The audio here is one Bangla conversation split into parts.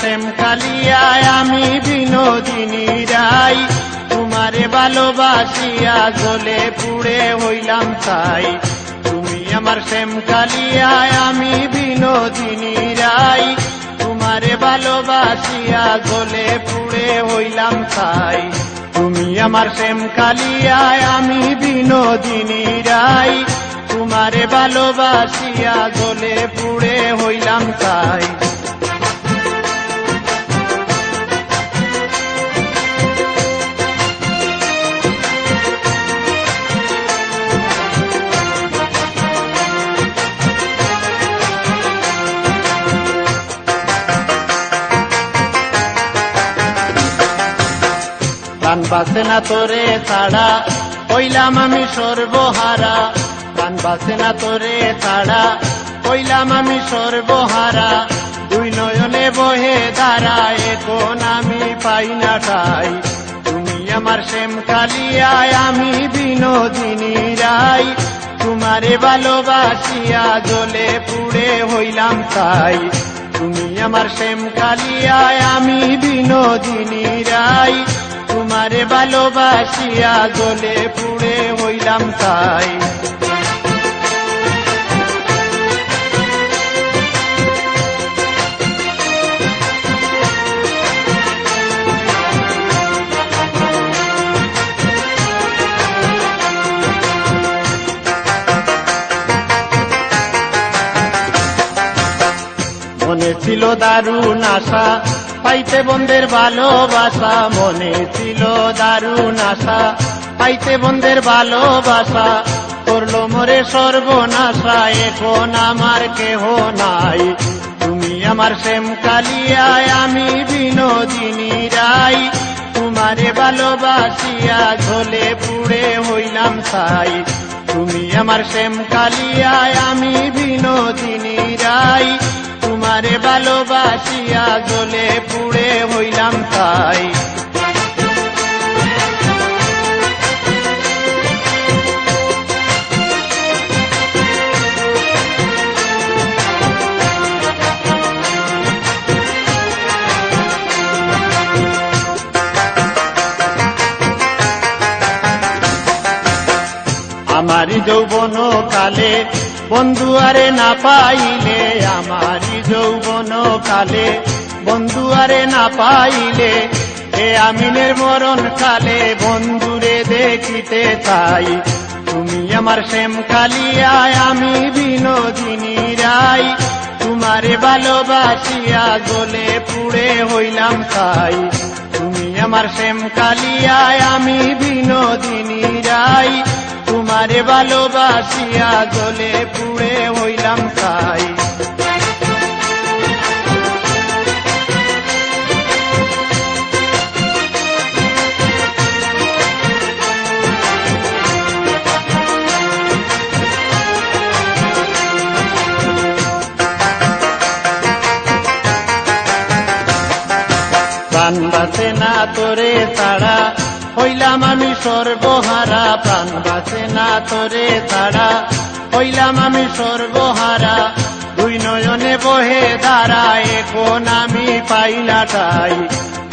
শ্যাম কালিয়ায় আমি বিনোদিনী রাই, তোমারে ভালোবাসিয়া জ্বলে পুড়ে হইলাম ছাই। তুমি আমার শ্যাম কালিয়ায় আমি বিনোদিনী রাই, তোমারে ভালোবাসিয়া জ্বলে পুড়ে হইলাম ছাই। তুমি আমার শ্যাম কালিয়ায় আমি বিনোদিনী রাই, তোমারে ভালোবাসিয়া জ্বলে পুড়ে হইলাম ছাই। প্রাণ বাঁচে না তোরে ছাড়া হইলাম আমি সর্বহারা, প্রাণ বাঁচে না তোরে ছাড়া হইলাম আমি সর্বহারা। দুই নয়নে বহে ধারা এখন আমি পাই না ঠাই। তুমি আমার শ্যাম কালিয়ায় আমি বিনোদিনী রাই, তোমারে ভালোবাসিয়া জ্বলে পুড়ে হইলাম ছাই। তুমি আমার শ্যাম কালিয়ায় আমি বিনোদিনী রাই, তোমারে ভালোবাসিয়া জ্বলে পুড়ে হইলাম ছাই। মনে ছিল দারুণ আশা পাইতে বন্ধের ভালোবাসা, মনে ছিল দারুণ আশা পাইতে বন্ধের ভালোবাসা। করলো মোরে সর্বনাশা এখন আমার কেহ নাই। তুমি আমার শ্যাম কালিয়ায় আমি বিনোদিনী রাই, তোমারে ভালোবাসিয়া জ্বলে পুড়ে হইলাম ছাই। তুমি আমার শ্যাম কালিয়ায় আমি বিনোদিনী রাই, তোমারে ভালোবাসিয়া জ্বলে পুড়ে হইলাম ছাই। আমারি যৌবন কালে বন্ধু আরে না পাইলে, আমারি যৌবন কালে বন্ধু আরে না পাইলে, এ আমিনের মরণ কালে বন্ধুরে দেখিতে চাই। তুমি আমার শ্যাম কালিয়ায় আমি বিনোদিনী রাই, তোমারে ভালোবাসিয়া জ্বলে পুড়ে হইলাম ছাই। তুমি আমার শ্যাম কালিয়ায় আমি বিনোদিনী রাই, তোমারে ভালোবাসিয়া জ্বলে পুড়ে হইলাম ছাই। প্রাণ বাঁচে না তোরে ছাড়া হইলাম আমি সর্বহারা, প্রাণ বাঁচে না তোরে ছাড়া হইলাম আমি সর্বহারা। দুই নয়নে বহে ধারা এখন আমি পাই না ঠাই।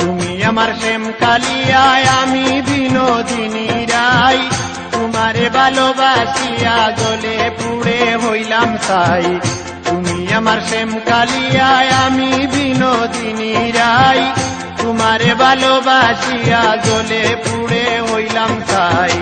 তুমি আমার শ্যাম কালিয়ায় আমি বিনোদিনী রাই, তোমারে ভালোবাসিয়া জ্বলে পুড়ে হইলাম ছাই। তুমি আমার শ্যাম কালিয়ায় আমি বিনোদিনী রাই, তোমারে ভালোবাসিয়া জ্বলে পুড়ে হইলাম ছাই।